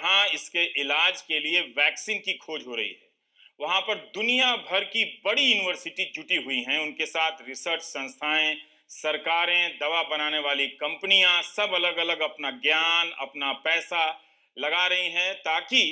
हाँ, इसके इलाज के लिए वैक्सीन की खोज हो रही है। वहाँ पर दुनिया भर की बड़ी यूनिवर्सिटी जुटी हुई हैं, उनके साथ रिसर्च संस्थाएं, सरकारें, दवा बनाने वाली कंपनियां सब अलग-अलग अपना ज्ञान, अपना पैसा लगा रही हैं ताकि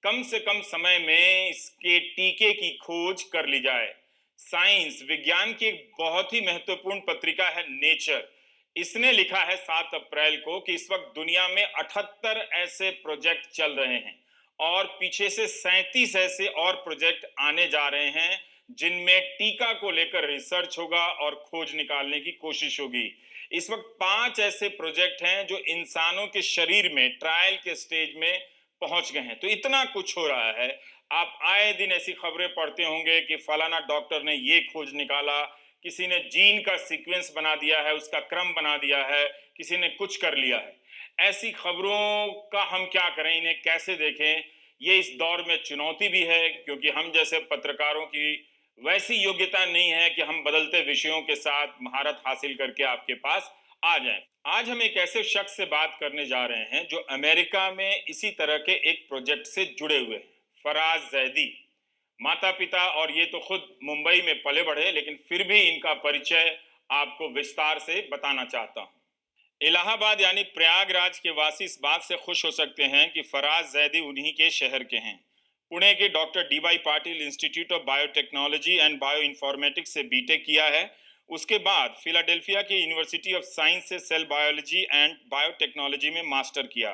कम से कम समय में इसके टीके की खोज कर ली जाए। साइंस, विज्ञान की एक बहुत ही महत्वपूर्ण पत्रिका है नेचर। इसने लिखा है 7 अप्रैल को कि इस वक्त दुनिया में 78 ऐसे प्रोजेक्ट चल रहे हैं और पीछे से 37 ऐसे और प्रोजेक्ट आने जा रहे हैं जिनमें टीका को लेकर रिसर्च होगा और खोज निकालने की कोशिश होगी। इस वक्त 5 ऐसे प्रोजेक्ट हैं जो इंसानों के शरीर में ट्रायल के स्टेज में पहुंच गए हैं। तो इतना कुछ हो रहा है। आप आए दिन ऐसी खबरें पढ़ते होंगे कि फलाना डॉक्टर ने ये खोज निकाला, किसी ने जीन का सीक्वेंस बना दिया है, उसका क्रम बना दिया है, किसी ने कुछ कर लिया है। ऐसी खबरों का हम क्या करें, इन्हें कैसे देखें? ये इस दौर में चुनौती भी है क्योंकि हम जैसे पत्रकारों की वैसी योग्यता नहीं है कि हम बदलते विषयों के साथ महारत हासिल करके आपके पास आ जाएं। आज हम एक ऐसे शख्स से बात करने जा रहे हैं जो अमेरिका में इसी तरह के एक प्रोजेक्ट से जुड़े हुए हैं, फराज जैदी। माता पिता और ये तो खुद मुंबई में पले बढ़े, लेकिन फिर भी इनका परिचय आपको विस्तार से बताना चाहता हूँ। इलाहाबाद यानी प्रयागराज के वासी इस बात से खुश हो सकते हैं कि फराज जैदी उन्हीं के शहर के हैं। पुणे के doctor D Y Patil institute of biotechnology and bioinformatics से बीटेक किया है। उसके बाद फिलाडेल्फिया की यूनिवर्सिटी ऑफ साइंस से सेल बायोलॉजी एंड बायोटेक्नोलॉजी में मास्टर किया।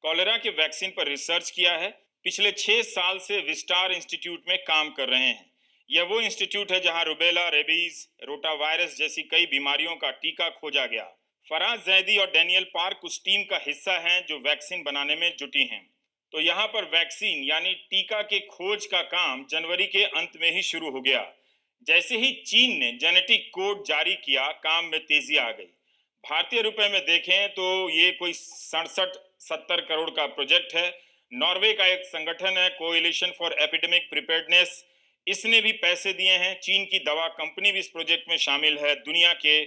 कॉलेरा के वैक्सीन पर रिसर्च किया है। पिछले 6 साल से विस्टार इंस्टीट्यूट में काम कर रहे हैं। यह वो इंस्टीट्यूट है जहां रुबेला, रेबीज, रोटावायरस जैसी कई बीमारियों का टीका खोजा गया। फराज जैदी और डैनियल पार्क उस टीम का हिस्सा हैं जो वैक्सीन बनाने में जुटी हैं। तो यहाँ पर वैक्सीन यानी टीका के खोज का काम जनवरी के अंत में ही शुरू हो गया। जैसे ही चीन ने जेनेटिक कोड जारी किया, काम में तेजी आ गई। भारतीय रुपए में देखें तो ये कोई 67-70 करोड़ का प्रोजेक्ट है। नॉर्वे का एक संगठन है, कोएलिशन फॉर एपिडेमिक प्रिपेयर्डनेस, इसने भी पैसे दिए हैं। चीन की दवा कंपनी भी इस प्रोजेक्ट में शामिल है। दुनिया के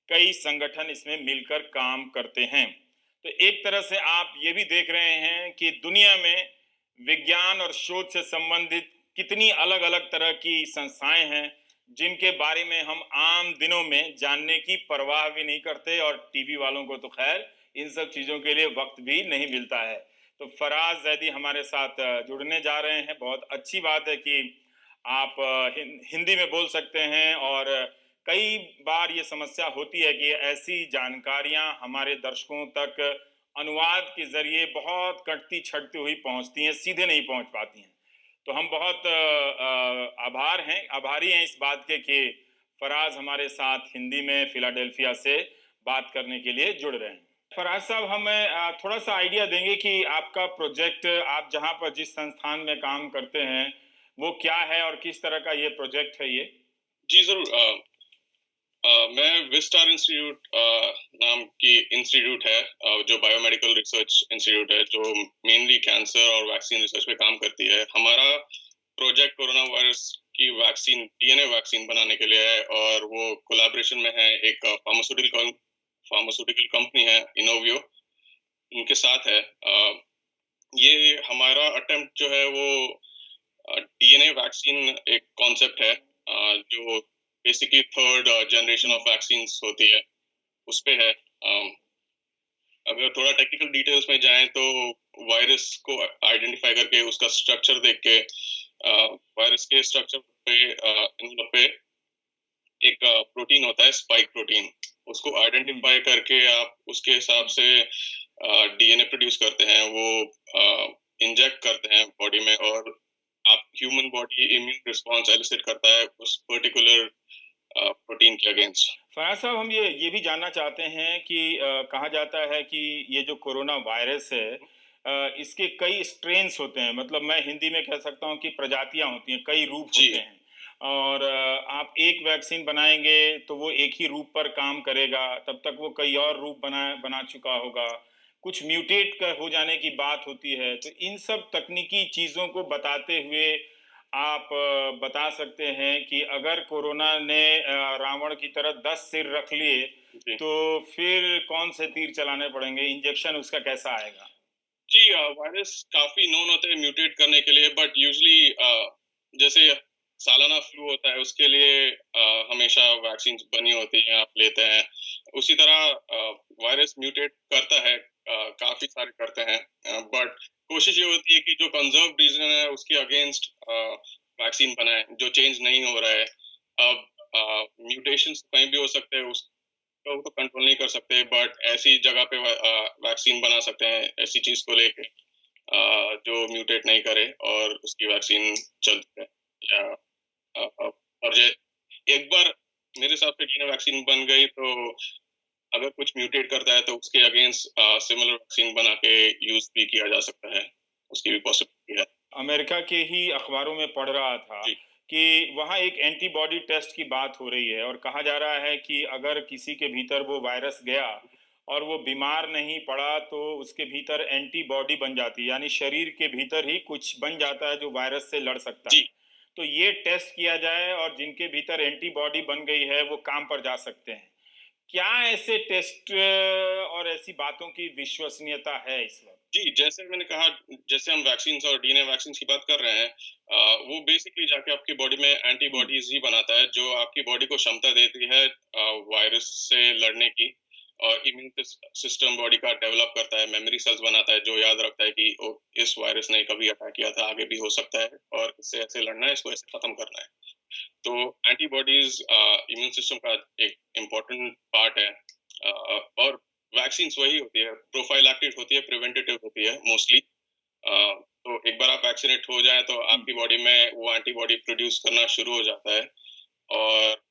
कई संगठन इसमें मिलकर काम करते हैं। तो एक तरह से आप ये भी देख रहे हैं कि दुनिया में विज्ञान और शोध से संबंधित कितनी अलग अलग तरह की संस्थाएं हैं जिनके बारे में हम आम दिनों में जानने की परवाह भी नहीं करते, और टीवी वालों को तो खैर इन सब चीज़ों के लिए वक्त भी नहीं मिलता है। तो फराज जैदी हमारे साथ जुड़ने जा रहे हैं। बहुत अच्छी बात है कि आप हिंदी में बोल सकते हैं, और कई बार ये समस्या होती है कि ऐसी जानकारियां हमारे दर्शकों तक अनुवाद के जरिए बहुत कटती छटती हुई पहुंचती हैं, सीधे नहीं पहुंच पाती हैं। तो हम बहुत आभारी हैं इस बात के कि फराज हमारे साथ हिंदी में फिलाडेल्फिया से बात करने के लिए जुड़ रहे हैं। फराज साहब, हमें थोड़ा सा आइडिया देंगे कि आपका प्रोजेक्ट, आप जहां पर जिस संस्थान में काम करते हैं वो क्या है और किस तरह का ये प्रोजेक्ट है ये? जी ज़रूर। मैं विस्टार इंस्टीट्यूट नाम की इंस्टीट्यूट है, जो बायोमेडिकल रिसर्च इंस्टीट्यूट है, जो मेनली कैंसर और वैक्सीन रिसर्च पे काम करती है। हमारा प्रोजेक्ट कोरोना वायरस की वैक्सीन, डीएनए वैक्सीन बनाने के लिए है, और वो कोलैबोरेशन में है एक फार्मास्यूटिकल फार्मास्यूटिकल कंपनी है, इनोवियो, उनके साथ है। ये हमारा अटेम्प्ट जो है वो डीएनए वैक्सीन एक कॉन्सेप्ट है, जो basically third generation of vaccines होती है, उस पे है। अगर थोड़ा टेक्निकल डिटेल्स में जाएं तो वायरस को आइडेंटिफाई करके उसका स्ट्रक्चर देख के, वायरस के स्ट्रक्चर पे एक प्रोटीन होता है, स्पाइक प्रोटीन, उसको आइडेंटिफाई करके आप उसके हिसाब से डीएनए प्रोड्यूस करते हैं, वो इंजेक्ट करते हैं बॉडी में, और आप human body immune response elicit करता है उस पर्टिकुलर प्रोटीन के अगेंस्ट। फराज साहब, हम ये भी जानना चाहते हैं कि कहा जाता है कि ये जो कोरोना वायरस है, इसके कई स्ट्रेन्स होते हैं। मतलब मैं हिंदी में कह सकता हूँ कि प्रजातियां होती हैं, कई रूप जी होते हैं। और आप एक वैक्सीन बनाएंगे तो वो एक ही रूप पर काम करेगा, तब तक वो कई और रूप बना बना चुका होगा। कुछ म्यूटेट कर हो जाने की बात होती है। तो इन सब तकनीकी चीज़ों को बताते हुए आप बता सकते हैं कि अगर कोरोना ने रावण की तरह 10 सिर रख लिए, जी तो फिर कौन से तीर चलाने पड़ेंगे? इंजेक्शन उसका कैसा आएगा? जी, वायरस काफ़ी नोन होते हैं म्यूटेट करने के लिए, बट यूजुअली जैसे सालाना फ्लू होता है, उसके लिए हमेशा वैक्सीन्स बनी होती हैं, आप लेते हैं। उसी तरह वायरस म्यूटेट करता है, काफ़ी सारे करते हैं, बट कोशिश ये होती है कि जो कंज़र्व्ड रीजन है, उसके अगेंस्ट वैक्सीन बनाएँ, जो चेंज नहीं हो रहा है। अब म्यूटेशंस कहीं भी हो सकते हैं, उसको तो कंट्रोल नहीं कर सकते, बट ऐसी जगह पे वैक्सीन बना सकते हैं, ऐसी चीज़ को लेके जो म्यूटेट नहीं करे और उसकी वैक्सीन चलती है। या और जे एक बार मेरे हिसाब से डीएनए वैक्सीन बन गई, तो अगर कुछ म्यूटेट करता है, तो उसके अगेंस्ट सिमिलर वैक्सीन बना के यूज़ भी किया जा सकता है। उसकी भी पॉसिबिलिटी है। अमेरिका के ही अखबारों में पढ़ रहा था जी, कि वहाँ एक एंटीबॉडी टेस्ट की बात हो रही है और कहा जा रहा है कि अगर किसी के भीतर वो वायरस गया और वो बीमार नहीं पड़ा तो उसके भीतर एंटीबॉडी बन जाती है, यानी शरीर के भीतर ही कुछ बन जाता है जो वायरस से लड़ सकता जी। है। तो ये टेस्ट किया जाए और जिनके भीतर एंटीबॉडी बन गई है वो काम पर जा सकते हैं। क्या ऐसे टेस्ट और ऐसी बातों की विश्वसनीयता है इस वक्त? जी, जैसे मैंने कहा, जैसे हम वैक्सीन्स और डीएनए वैक्सीन्स की बात कर रहे हैं, वो बेसिकली जाके आपकी बॉडी में हम्म। एंटीबॉडीज़ ही बनाता है, जो आपकी बॉडी को क्षमता देती है वायरस से लड़ने की, और इम्यून सिस्टम बॉडी का डेवलप करता है, मेमोरी सेल्स बनाता है, जो याद रखता है कि ओ, इस वायरस ने कभी अटैक किया था, आगे भी हो सकता है, और इससे ऐसे लड़ना है, इसको ऐसे खत्म करना है। तो एंटीबॉडीज़ इम्यून सिस्टम का एक इम्पोर्टेंट पार्ट है, और वैक्सीन्स वही होती है, प्रोफाइलैक्टिक होती है, प्रिवेंटिव होती है मोस्टली। तो एक बार आप वैक्सीनेट हो जाएँ, तो हम्म। आपकी बॉडी में वो एंटीबॉडी प्रोड्यूस करना शुरू हो जाता है, और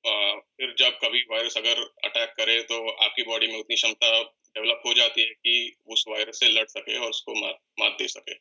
फिर जब कभी वायरस अगर अटैक करे, तो आपकी बॉडी में उतनी क्षमता डेवलप हो जाती है कि उस वायरस से लड़ सके और उसको मात मात दे सके।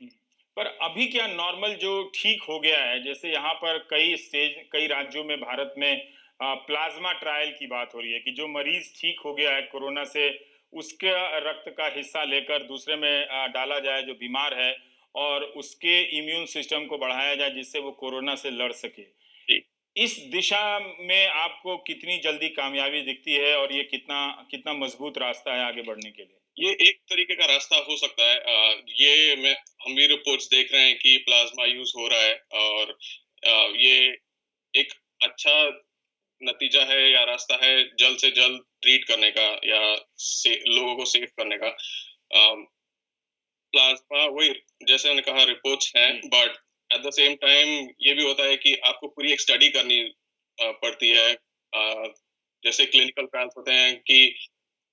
हुँ। पर अभी क्या नॉर्मल जो ठीक हो गया है, जैसे यहाँ पर कई राज्यों में भारत में प्लाज़्मा ट्रायल की बात हो रही है कि जो मरीज़ ठीक हो गया है कोरोना से, उसका रक्त का हिस्सा लेकर दूसरे में डाला जाए जो बीमार है और उसके इम्यून सिस्टम को बढ़ाया जाए जिससे वो कोरोना से लड़ सके। जी। इस दिशा में आपको कितनी जल्दी कामयाबी दिखती है और ये कितना कितना मज़बूत रास्ता है आगे बढ़ने के लिए? ये एक तरीके का रास्ता हो सकता है। ये मैं हम भी रिपोर्ट्स देख रहे हैं कि प्लाज़्मा यूज़ हो रहा है, और ये एक अच्छा नतीजा है या रास्ता है जल्द से जल्द ट्रीट करने का, या से लोगों को सेव करने का। प्लाज़्मा वही, जैसे मैंने कहा, रिपोर्ट्स हैं, जी। But at the same time ये भी होता है कि आपको पूरी एक स्टडी करनी पड़ती है। जैसे क्लिनिकल ट्रायल्स होते हैं कि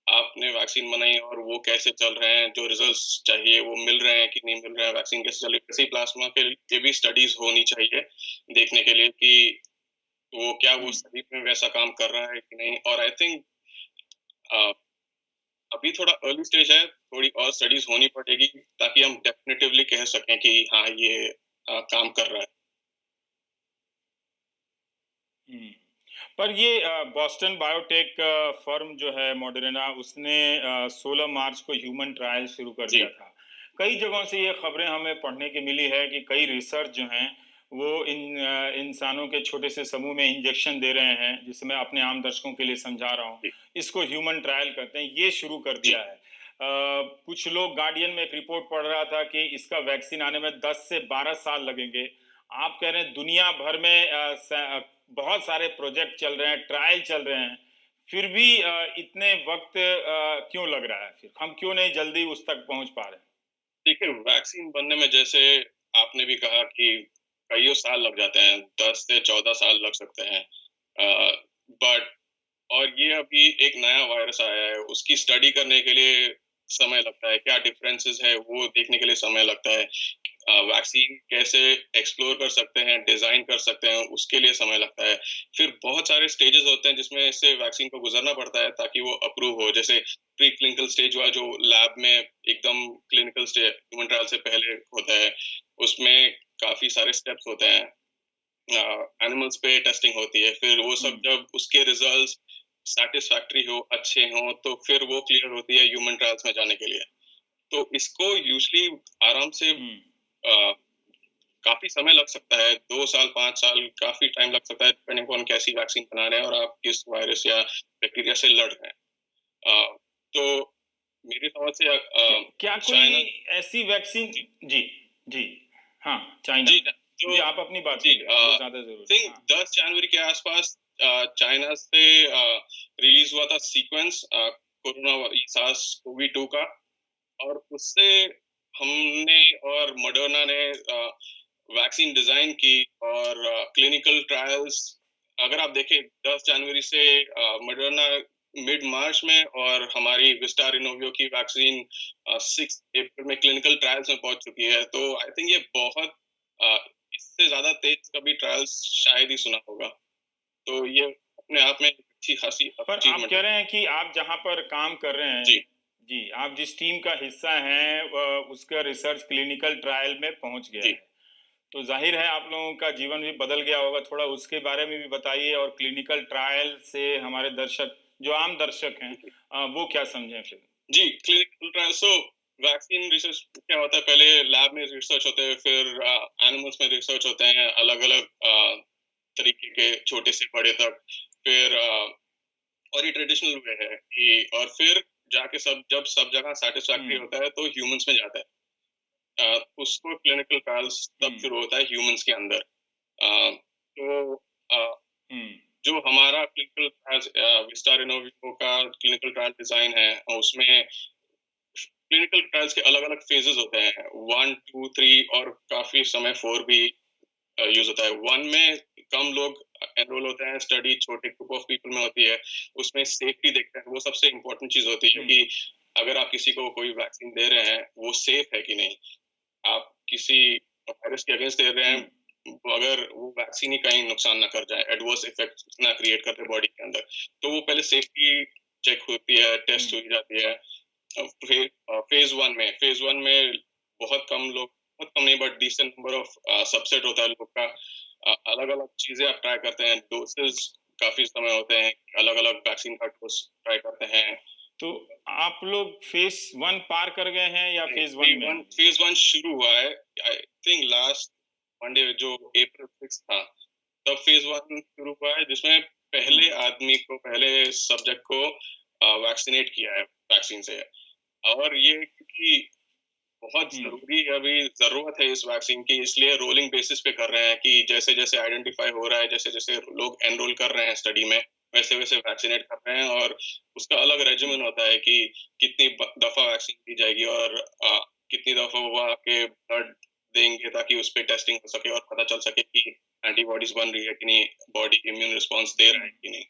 आपने वैक्सीन बनाई और वो कैसे चल रहे हैं, जो रिजल्ट्स चाहिए वो मिल रहे हैं कि नहीं मिल रहे हैं, वैक्सीन कैसे चल रही है। वैसे ही प्लाज़्मा के लिए भी स्टडीज़ होनी चाहिए, देखने के लिए कि वो क्या वो हुँ। सही में वैसा काम कर रहा है कि नहीं। और आई थिंक अ, अभी थोड़ा अर्ली स्टेज है, थोड़ी और स्टडीज़ होनी पड़ेगी, ताकि हम डेफिनिटिवली कह सकें कि हाँ, ये काम कर रहा है। हुँ। पर ये बॉस्टन बायोटेक फर्म जो है मॉडर्ना उसने 16 मार्च को ह्यूमन ट्रायल शुरू कर जी, दिया था। कई जगहों से ये खबरें हमें पढ़ने की मिली है कि कई रिसर्च जो हैं वो इंसानों के छोटे से समूह में इंजेक्शन दे रहे हैं, जिसे मैं अपने आम दर्शकों के लिए समझा रहा हूँ। जी, इसको ह्यूमन ट्रायल कहते हैं, ये शुरू कर जी, दिया है। कुछ लोग गार्डियन में एक रिपोर्ट पढ़ रहा था कि इसका वैक्सीन आने में 10 से 12 साल लगेंगे। आप कह रहे हैं दुनिया भर में बहुत सारे प्रोजेक्ट चल रहे हैं, ट्रायल चल रहे हैं, फिर भी इतने वक़्त क्यों लग रहा है फिर? हम क्यों नहीं जल्दी उस तक पहुँच पा रहे हैं? देखिए, वैक्सीन बनने में, जैसे आपने भी कहा कि कइयों साल लग जाते हैं, 10 से 14 साल लग सकते हैं। बट और ये अभी एक नया वायरस आया है, उसकी स्टडी करने के लिए समय लगता है, क्या डिफरेंसेस है वो देखने के लिए समय लगता है। वैक्सीन कैसे एक्सप्लोर कर सकते हैं, डिज़ाइन कर सकते हैं, उसके लिए समय लगता है। फिर बहुत सारे स्टेजेस होते हैं जिसमें से वैक्सीन को गुज़रना पड़ता है ताकि वो अप्रूव हो। जैसे प्री क्लिनिकल स्टेज हुआ, जो लैब में एकदम क्लिनिकल स्टे ह्यूमन ट्रायल से पहले होता है, उसमें काफ़ी सारे स्टेप्स होते हैं। एनिमल्स पे टेस्टिंग होती है, फिर वो हुँ, सब जब उसके रिजल्ट्स सैटिस्फैक्टरी हो, अच्छे हों, तो फिर वो क्लियर होती है ह्यूमन ट्रायल्स में जाने के लिए। तो इसको यूजुअली आराम से हुँ, काफ़ी समय लग सकता है, 2 साल, 5 साल, काफ़ी टाइम लग सकता है, डिपेंडिंग ऑन कैसी वैक्सीन बना रहे हैं और आप किस वायरस या बैक्टीरिया से लड़ रहे हैं। तो मेरी समझ से क्या चाइना। कोई ऐसी वैक्सीन? जी जी, जी। हाँ, चाइना। जी जो जी, आप अपनी बात जी करिए, वो ज़्यादा ज़रूरी है। थिंक हाँ। 10 जनवरी के आसपास चाइना से रिलीज हुआ था सीक्वेंस कोरोना सार्स कोवी 2 का, और उससे हमने और मॉडर्ना ने वैक्सीन डिजाइन की, और क्लिनिकल ट्रायल्स अगर आप देखें 10 जनवरी से मॉडर्ना मिड मार्च में, और हमारी विस्टार इनोवियो की वैक्सीन 6 अप्रैल में क्लिनिकल ट्रायल्स में पहुंच चुकी है। तो आई थिंक ये बहुत अ, इससे ज्यादा तेज कभी ट्रायल्स शायद ही सुना होगा। तो ये अपने आप में एक अच्छी खासी पर आप अचीवमेंट कह है। रहे हैं कि आप जहाँ पर काम कर रहे हैं, जी जी, आप जिस टीम का हिस्सा हैं, उसका रिसर्च क्लिनिकल ट्रायल में पहुँच गया जी है। तो ज़ाहिर है आप लोगों का जीवन भी बदल गया होगा, थोड़ा उसके बारे में भी बताइए, और क्लिनिकल ट्रायल से हमारे दर्शक, जो आम दर्शक हैं, जी वो क्या समझें फिर? जी, क्लिनिकल ट्रायल सो वैक्सीन रिसर्च क्या होता है, पहले लैब में रिसर्च होते हैं, फिर एनिमल्स में रिसर्च होते हैं, अलग-अलग तरीके के छोटे से बड़े तक। फिर और ये ट्रेडिशनल वे है कि और फिर जाके जब सब जगह सैटिस्फैक्टरी हुँ, होता है तो ह्यूमंस में जाता है। उसको क्लिनिकल ट्रायल्स तब हुँ, शुरू होता है ह्यूमंस के अंदर। तो अ, हुँ, जो हमारा क्लिनिकल ट्रायल्स विस्टार इनोवियो का क्लिनिकल ट्रायल डिज़ाइन है, उसमें क्लिनिकल ट्रायल्स के अलग-अलग फेजेस होते हैं, 1, 2, 3 और काफ़ी समय 4 भी यूज़ होता है। 1 में कम लोग एनरोल होते हैं, स्टडी छोटे ग्रुप ऑफ पीपल में होती है, उसमें सेफ्टी देखते हैं, वो सबसे इम्पोर्टेंट चीज़ होती है हुँ, कि अगर आप किसी को कोई वैक्सीन दे रहे हैं, वो सेफ है कि नहीं? आप किसी वायरस के अगेंस्ट दे रहे हुँ, हैं, अगर वो वैक्सीन ही कहीं नुकसान ना कर जाए, एडवर्स इफेक्ट ना क्रिएट कर दे बॉडी के अंदर, तो वो पहले सेफ्टी चेक होती है, हुँ, टेस्ट हुई जाती है। फेज 1 में बहुत कम नहीं, but decent number of subset होता है लोग का। अलग-अलग चीज़ें आप ट्राई करते हैं, डोसेज़ काफ़ी समय होते हैं, अलग-अलग वैक्सीन का डोज़ ट्राई करते हैं। तो आप लोग फ़ेज़ 1 पार कर गए हैं या फ़ेज़ 1 में हैं अभी? फेज 1 शुरू हुआ है, आई थिंक लास्ट मंडे जो अप्रैल 6 था, तब फेज 1 शुरू हुआ है, जिसमें हुँ, पहले सब्जेक्ट को वैक्सीनेट किया है वैक्सीन से। और ये क्योंकि बहुत हुँ, ज़रूरी है, अभी ज़रूरत है इस वैक्सीन की, इसलिए रोलिंग बेसिस पे कर रहे हैं कि जैसे-जैसे आइडेंटिफ़ाई हो रहा है, जैसे-जैसे लोग एनरोल कर रहे हैं स्टडी में, वैसे-वैसे वैक्सीनेट कर रहे हैं, और उसका अलग हुँ, रेजिमेन होता है कि कितनी दफ़ा वैक्सीन दी जाएगी, और कितनी दफ़ा वो आके ब्लड देंगे ताकि उस पे टेस्टिंग हो सके और पता चल सके कि एंटीबॉडीज़ बन रही है कि नहीं, बॉडी इम्यून रिस्पॉन्स दे रहा हुँ, है कि नहीं।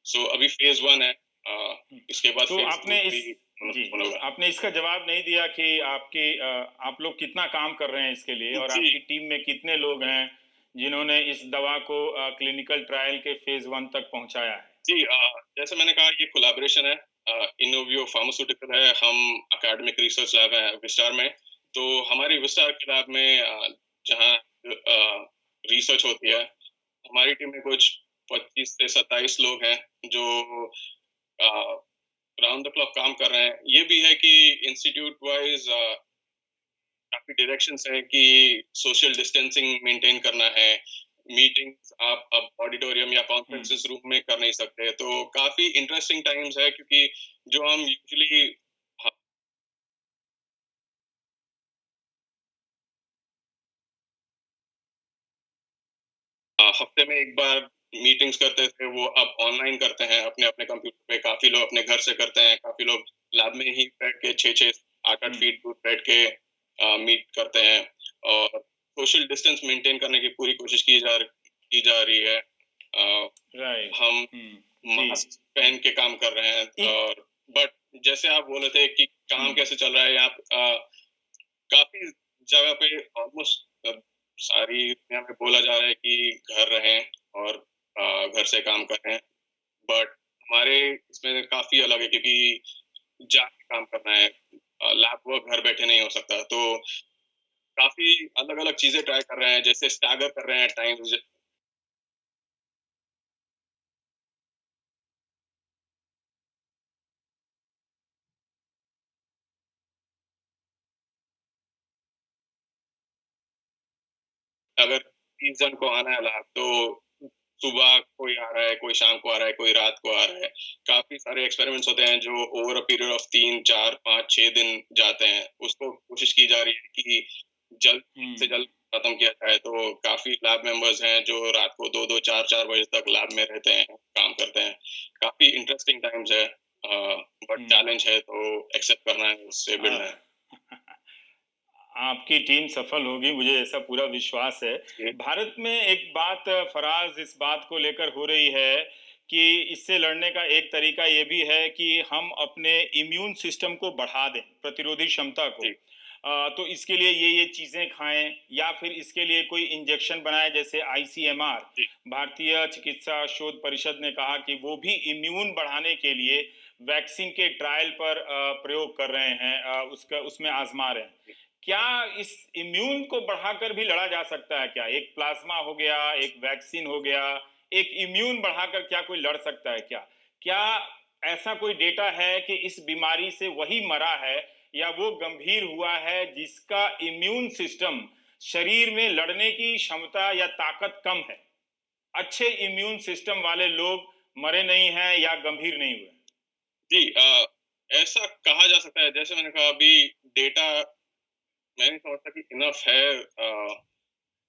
सो अभी फेज़ 1 है, हुँ। इसके बाद तो फेज़ 2, आपने इस 3 जी, होगा। आपने इसका जवाब नहीं दिया कि आप लोग कितना काम कर रहे हैं इसके लिए, और जी। आपकी टीम में कितने लोग हैं, जिन्होंने इस दवा को क्लिनिकल ट्रायल के फ़ेज़ 1 तक पहुँचाया है? जी जैसे मैंने कहा, ये कोलैबोरेशन है, इनोवियो फार्मास्यूटिकल है, हम एकेडमिक रिसर्च लैब है विस्टार में। तो हमारी विस्टार के लैब में जहाँ रिसर्च होती है, हमारी टीम में कुछ 25 से 27 लोग हैं जो राउंड द क्लॉक काम कर रहे हैं। ये भी है कि इंस्टीट्यूट वाइज काफी डायरेक्शंस हैं कि सोशल डिस्टेंसिंग मेंटेन करना है, मीटिंग्स आप अब ऑडिटोरियम या हुँ, कॉन्फ्रेंसेस रूम में कर नहीं सकते, तो काफी इंटरेस्टिंग टाइम्स है, क्योंकि जो हम यूजुअली हफ्ते में एक बार मीटिंग्स करते थे, वो अब ऑनलाइन करते हैं अपने अपने कंप्यूटर पे। काफी लोग अपने घर से करते हैं, काफी लोग लैब में ही बैठ के 6-6 8-8 हुँ, फीट दूर बैठ के मीट करते हैं, और सोशल डिस्टेंस मेंटेन करने की पूरी कोशिश की जा रही है। अ, राइट। हम हुँ, जी। मास्क पहन के काम कर रहे हैं, इ और बट जैसे आप बोल रहे थे कि हुँ, काम कैसे चल रहा है यहाँ काफी जगह पे ऑलमोस्ट सारी दुनिया में बोला जा रहा है कि घर रहें और घर से काम करें, बट हमारे इसमें काफी अलग है, क्योंकि जाके काम करना है, लैब वर्क घर बैठे नहीं हो सकता, तो काफी अलग अलग चीजें ट्राई कर रहे हैं, जैसे स्टैगर कर रहे हैं टाइम्स। अगर 30 जन को आना है लैब, तो सुबह कोई आ रहा है, कोई शाम को आ रहा है, कोई रात को आ रहा है। काफ़ी सारे एक्सपेरिमेंट्स होते हैं जो ओवर अ पीरियड ऑफ 3, 4, 5, 6 दिन जाते हैं। उसको कोशिश की जा रही है कि जल्द से हम्म। जल्द खत्म किया जाए। तो काफ़ी लैब मेंबर्स हैं जो रात को 2-2, 4-4 बजे तक लैब में रहते हैं, काम करते हैं। काफ़ी इंटरेस्टिंग टाइम्स है, बट हम्म। चैलेंज है तो एक्सेप्ट करना है, उससे आह, भिड़ना है। आपकी टीम सफल होगी, मुझे ऐसा पूरा विश्वास है। जी, भारत में एक बात फराज इस बात को लेकर हो रही है कि इससे लड़ने का एक तरीका ये भी है कि हम अपने इम्यून सिस्टम को बढ़ा दें, प्रतिरोधी क्षमता को। जी, तो इसके लिए ये चीज़ें खाएं या फिर इसके लिए कोई इंजेक्शन बनाए, जैसे आईसीएमआर, जी, भारतीय चिकित्सा शोध परिषद ने कहा कि वो भी इम्यून बढ़ाने के लिए वैक्सीन के ट्रायल पर प्रयोग कर रहे हैं, उसका उसमें आजमा रहे हैं। जी। क्या इस इम्यून को बढ़ाकर भी लड़ा जा सकता है क्या? एक प्लाज्मा हो गया, एक वैक्सीन हो गया, एक इम्यून बढ़ाकर क्या कोई लड़ सकता है क्या? क्या ऐसा कोई डेटा है कि इस बीमारी से वही मरा है या वो गंभीर हुआ है जिसका इम्यून सिस्टम शरीर में लड़ने की क्षमता या ताकत कम है? अच्छे इम्यून सिस्टम वाले लोग मरे नहीं हैं या गंभीर नहीं हुए? जी, ऐसा कहा जा सकता है, जैसे मैंने कहा अभी डेटा मैं नहीं समझता कि इनफ है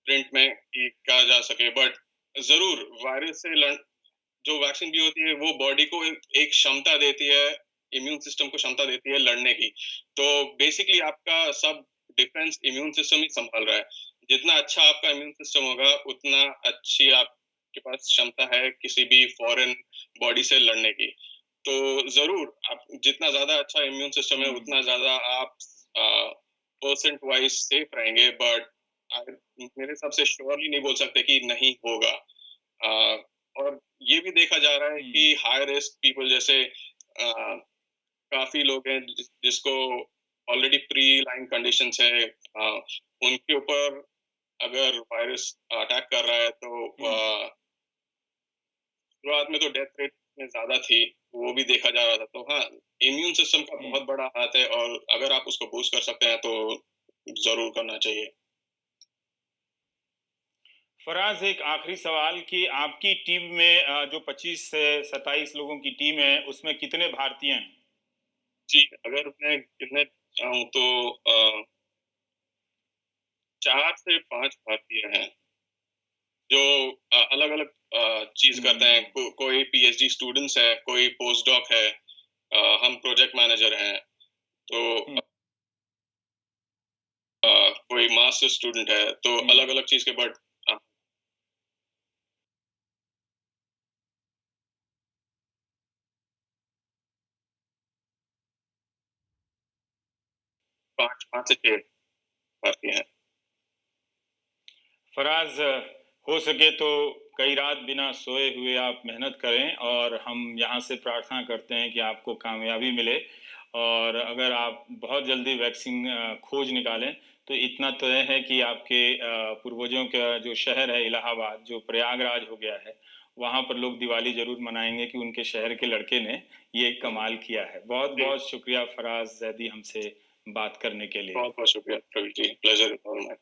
प्रिंट में कि कहा जा सके, बट ज़रूर वायरस से लड़ जो वैक्सीन भी होती है वो बॉडी को एक क्षमता देती है, इम्यून सिस्टम को क्षमता देती है लड़ने की। तो बेसिकली आपका सब डिफेंस इम्यून सिस्टम ही सँभाल रहा है। जितना अच्छा आपका इम्यून सिस्टम होगा, उतना अच्छी आपके पास क्षमता है किसी भी फॉरेन बॉडी से लड़ने की। तो ज़रूर आप जितना ज़्यादा अच्छा इम्यून सिस्टम है, हुँ, उतना ज़्यादा आप परसेंट वाइज़ सेफ रहेंगे, बट मेरे हिसाब से श्योरली नहीं बोल सकते कि नहीं होगा। अ, और ये भी देखा जा रहा है हुँ, कि हाई रिस्क पीपल जैसे काफ़ी लोग हैं जिसको ऑलरेडी प्री लाइन कंडीशंस है, उनके ऊपर अगर वायरस अटैक कर रहा है तो हुँ, शुरुआत में तो डेथ रेट में ज़्यादा थी, वो भी देखा जा रहा था। तो हाँ, इम्यून सिस्टम का हुँ। बहुत बड़ा हाथ है और अगर आप उसको बूस्ट कर सकते हैं तो ज़रूर करना चाहिए। फराज, एक आखिरी सवाल कि आपकी टीम में जो 25 से 27 लोगों की टीम है, उसमें कितने भारतीय हैं? जी, अगर मैं गिनने चाहूँ तो 4 से 5 भारतीय हैं। जो अलग-अलग चीज़ करते हैं। हुँ, कोई पीएचडी स्टूडेंट्स है, कोई पोस्ट डॉक है, हम प्रोजेक्ट मैनेजर हैं, तो हुँ, कोई मास्टर स्टूडेंट है, तो हुँ। अलग-अलग चीज़ के बट अ, 5 से 6 भारतीय हैं। फराज, हो सके तो कई रात बिना सोए हुए आप मेहनत करें और हम यहाँ से प्रार्थना करते हैं कि आपको कामयाबी मिले। और अगर आप बहुत जल्दी वैक्सीन खोज निकालें, तो इतना तय है कि आपके पूर्वजों का जो शहर है इलाहाबाद, जो प्रयागराज हो गया है, वहाँ पर लोग दिवाली ज़रूर मनाएंगे कि उनके शहर के लड़के ने ये कमाल किया है। बहुत जी, बहुत शुक्रिया फराज जैदी, हमसे बात करने के लिए। बहुत-बहुत शुक्रिया प्रवीण जी, प्लेज़र ऑल माइन।